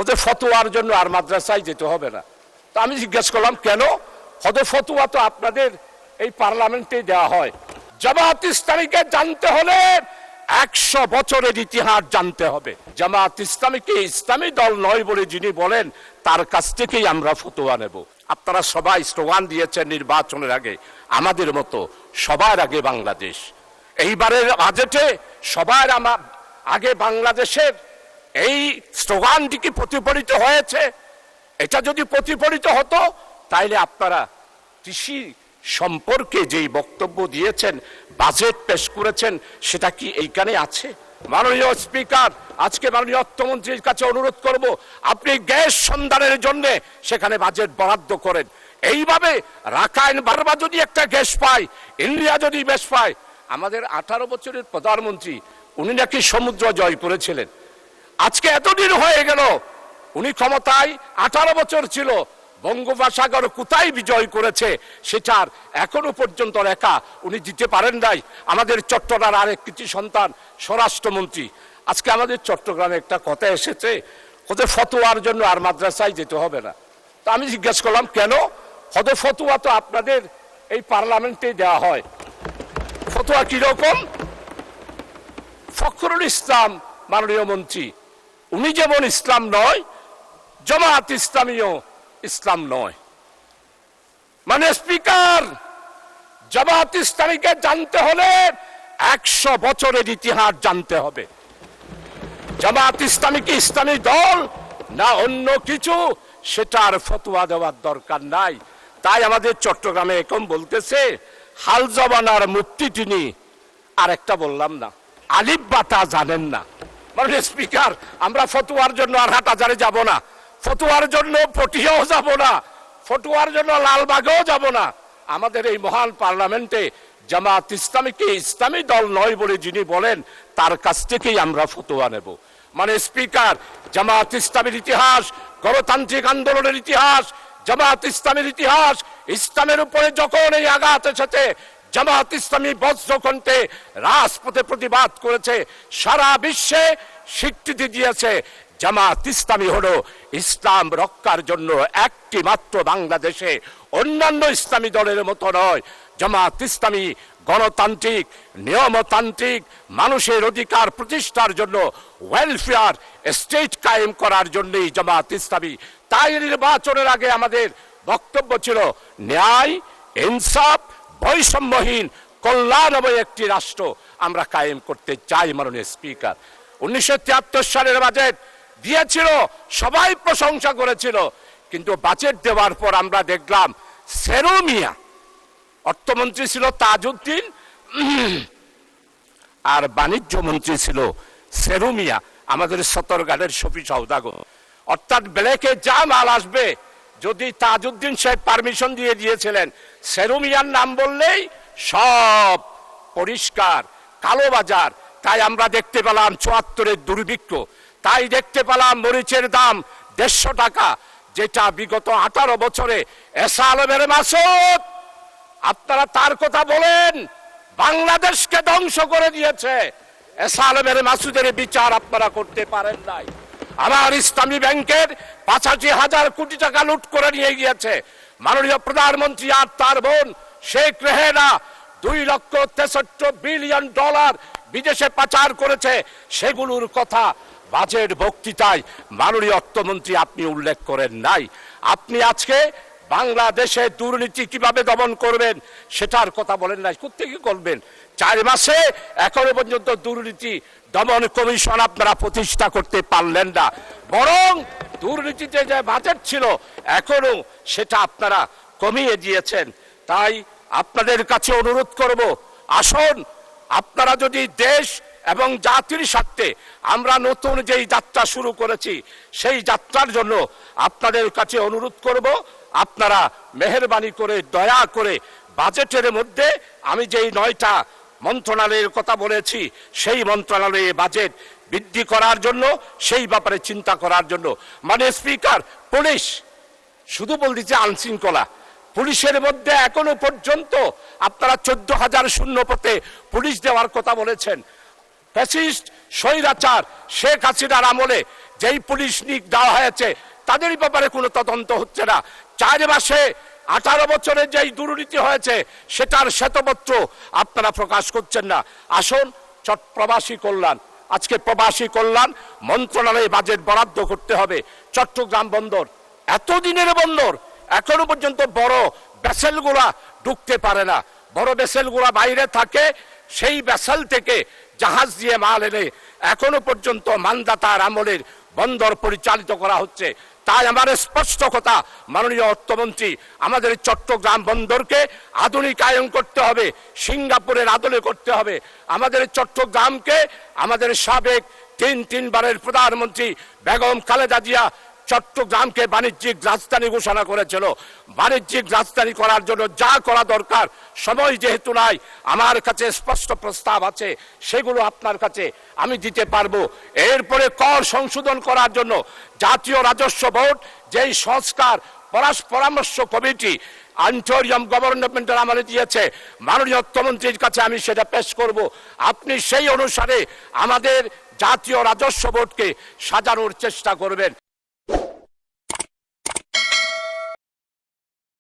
ওদের ফতোয়ার জন্য আর মাদ্রাসায় যেতে হবে না। তো আমি জিজ্ঞেস করলাম কেন? ওদের ফতোয়া তো আপনাদের এই পার্লামেন্টে দেওয়া হয়। জামাত ইসলামীকে জানতে হলে 100 বছরের ইতিহাস জানতে হবে। জামাত ইসলামীকে ইসলামী দল নয় বলে যিনি বলেন তার কাছ থেকেই আমরা ফতোয়া নেব। আপনারা সবাই স্লোগান দিয়েছেন নির্বাচনের আগে, আমাদের মতো সবার আগে বাংলাদেশ। এইবারের বাজেটে সবার আগে বাংলাদেশের এই স্লোগানটি কি প্রতিফলিত হয়েছে? এটা যদি প্রতিফলিত হতো তাইলে আপনারা কৃষি সম্পর্কে যেই বক্তব্য দিয়েছেন, বাজেট পেশ করেছেন, সেটা কি এইখানে আছে? মাননীয় স্পিকার, আজকে মাননীয় অর্থমন্ত্রীর কাছে অনুরোধ করব, আপনি গ্যাস সন্ধানের জন্য সেখানে বাজেট বরাদ্দ করেন। এইভাবে রাখাইন বারবার যদি একটা গ্যাস পায়, ইন্ডিয়া যদি গ্যাস পায়। আমাদের 18 বছরের প্রধানমন্ত্রী, উনি নাকি সমুদ্র জয় করেছিলেন। আজকে এতদিন হয়ে গেল, উনি ক্ষমতায় 18 বছর ছিল, বঙ্গোপসাগর কোথায় বিজয় করেছে সেটার এখনো পর্যন্ত রেখা উনি দিতে পারেন নাই। আমাদের চট্টগ্রামের আরেক কৃতি সন্তান স্বরাষ্ট্রমন্ত্রী, আজকে আমাদের চট্টগ্রামে একটা কথা এসেছে, ওদের ফতোয়ার জন্য আর মাদ্রাসায় যেতে হবে না। তো আমি জিজ্ঞেস করলাম কেন? ওদের ফতোয়া তো আপনাদের এই পার্লামেন্টে দেওয়া হয়। ফতোয়া কিরকম? ফখরুল ইসলাম মাননীয় মন্ত্রী, উনি যেমন ইসলাম নয়, জামাত ইসলামীও ইসলাম নয়। মানে স্পিকার, জামাত ইসলামীকে জানতে হলে 100 বছরের ইতিহাস জানতে হবে। জামাত ইসলামী কি ইসলামী দল না অন্য কিছু, সেটার ফতোয়া দেওয়ার দরকার নাই। তাই আমাদের চট্টগ্রামে এখন বলতেছে হাল জবানার মুফতি তিনি, আর একটা বললাম না, আলিফ বাতা জানেন না। মানে স্পিকার, আমরা ফতোয়ার জন্য আর হাটহাজারে যাব না, ফতোয়ার জন্য পটিয়াও যাব না, ফতোয়ার জন্য লালবাগেও যাব না। আমাদের এই মহান পার্লামেন্টে জামাত ইসলামীকে ইসলামী দল নয় বলে যিনি বলেন তার কাছ থেকেই আমরা ফতোয়া নেব। মানে স্পিকার, জামাত ইসলামের ইতিহাস, গণতান্ত্রিক আন্দোলনের ইতিহাস, জামাত ইসলামের ইতিহাস, ইসলামের উপরে যখন এই আঘাত এসেছে, জামাত ইসলামী বজ্রকণ্ঠে রাজপথে প্রতিবাদ করেছে, সারা বিশ্বে স্বীকৃতি দিয়েছে। জামাত ইসলামী হলো ইসলাম রক্ষার জন্য একটি মাত্র বাংলাদেশে, অন্যান্য ইসলামী দলের মতো নয়। জামাত ইসলামী গণতান্ত্রিক, নিয়মতান্ত্রিক, মানুষের অধিকার প্রতিষ্ঠার জন্য, ওয়েলফেয়ার স্টেট কায়েম করার জন্যই জামাত ইসলামী। তাই নির্বাচনের আগে আমাদের বক্তব্য ছিল ন্যায়, ইনসাফ, বৈষম্যহীন, কল্যাণময় একটি রাষ্ট্র আমরা কায়েম করতে চাই। মাননীয় স্পিকার, 1973 সালের বাজেট দিয়েছিল, সবাই প্রশংসা করেছিল, কিন্তু বাজেট দেওয়ার পর আমরা দেখলাম সেরু মিয়া, অর্থমন্ত্রী ছিল তাজউদ্দিন, আর বাণিজ্য মন্ত্রী ছিল সেরু মিয়া, আমাদের সতর্গানের শফি সওদাগর। অর্থাৎ ব্ল্যাকে যা মাল আসবে, যদি তাজউদ্দিন সাহেব পারমিশন দিয়ে দিয়েছিলেন, সেরু মিয়ার নাম বললেই সব পরিষ্কার, কালোবাজার। তাই আমরা দেখতে পেলাম 74-এর দুর্ভিক্ষ, তাই দেখতে পেলাম মরিচের দাম 150 টাকা, যেটা বিগত 18 বছরে এসা আলমের মাসুদ, আপনারা তার কথা বলেন, বাংলাদেশকে ধ্বংস করে দিয়েছে। এসা আলমের মাসুদের বিচার আপনারা করতে পারেন নাই। আমার ইসলামী ব্যাংকের 85,000 কোটি টাকা লুট করে নিয়ে গিয়েছে মাননীয় প্রধানমন্ত্রী আর তার বোন শেখ রেহেনা। 2,63 বিলিয়ন ডলার বিদেশে পাচার করেছে, সেগুলোর কথা বাজেট বক্তৃতায় মাননীয় অর্থমন্ত্রী আপনি উল্লেখ করেন নাই। আপনি আজকে বাংলাদেশে দুর্নীতি কিভাবে দমন করবেন সেটার কথা বলেন নাই। কোত্থেকে করবেন? 4 মাসে এখনো পর্যন্ত দুর্নীতি দমন কমিশন আপনারা প্রতিষ্ঠা করতে পারলেন না, বরং দুর্নীতিতে যে বাজেট ছিল এখনো সেটা আপনারা কমিয়ে দিয়েছেন। তাই আপনাদের কাছে অনুরোধ করব, আসুন আপনারা যদি দেশ এবং জাতির স্বার্থে আমরা নতুন যেই যাত্রা শুরু করেছি সেই যাত্রার জন্য আপনাদের কাছে অনুরোধ করব, আপনারা মেহেরবানি করে দয়া করে বাজেটের মধ্যে আমি যেই 9টা মন্ত্রণালয়ের কথা বলেছি সেই মন্ত্রণালয়ে বাজেট বৃদ্ধি করার জন্য, সেই ব্যাপারে চিন্তা করার জন্য। মানে স্পিকার, পুলিশ শুধু বলতেছে আইনশৃঙ্খলা, পুলিশের মধ্যে এখনো পর্যন্ত আপনারা 14,000 শূন্যপদে পুলিশ দেওয়ার কথা বলেছেন। ফ্যাসিস্ট স্বৈরাচার শেখ হাসিনার আমলে যেই পুলিশ নিয়োগ দেওয়া হয়েছে তাদের ব্যাপারে কোনো তদন্ত হচ্ছে না। 4 মাসে 18 বছরের যেই দুর্নীতি হয়েছে সেটার শ্বেতপত্র আপনারা প্রকাশ করছেন না। আসুন প্রবাসী কল্যাণ, আজকে প্রবাসী কল্যাণ মন্ত্রণালয়ে বাজেট বরাদ্দ করতে হবে। চট্টগ্রাম বন্দর এতদিনের বন্দর, এখনো পর্যন্ত বড় ভেসেলগুলা ঢুকতে পারে না। বড় ভেসেলগুলা বাইরে থাকে, সেই ভেসেল থেকে জাহাজ দিয়ে মাল এনে এখনো পর্যন্ত মানদাতার আমলের বন্দর পরিচালিত করা হচ্ছে। তাই আমার স্পষ্ট কথা, মাননীয় অর্থমন্ত্রী, আমাদের চট্টগ্রাম বন্দরকে আধুনিকায়ন করতে হবে, সিঙ্গাপুরের আদলে করতে হবে। আমাদের চট্টগ্রামকে আমাদের সাবেক তিনবারের প্রধানমন্ত্রী বেগম খালেদা জিয়া চট্টগ্রামকে বাণিজ্যিক রাজধানী ঘোষণা করেছিল। বাণিজ্যিক রাজধানী করার জন্য যা করা দরকার, সময় যেহেতু নাই, আমার কাছে স্পষ্ট প্রস্তাব আছে, সেগুলো আপনার কাছে আমি দিতে পারবো। এরপরে কর সংশোধন করার জন্য জাতীয় রাজস্ব বোর্ড যেই সংস্কার পরামর্শ কমিটি আন্টোরিয়াম গভর্নমেন্টের আমলে দিয়েছে, মাননীয় অর্থমন্ত্রীর কাছে আমি সেটা পেশ করব। আপনি সেই অনুসারে আমাদের জাতীয় রাজস্ব বোর্ডকে সাজানোর চেষ্টা করবেন।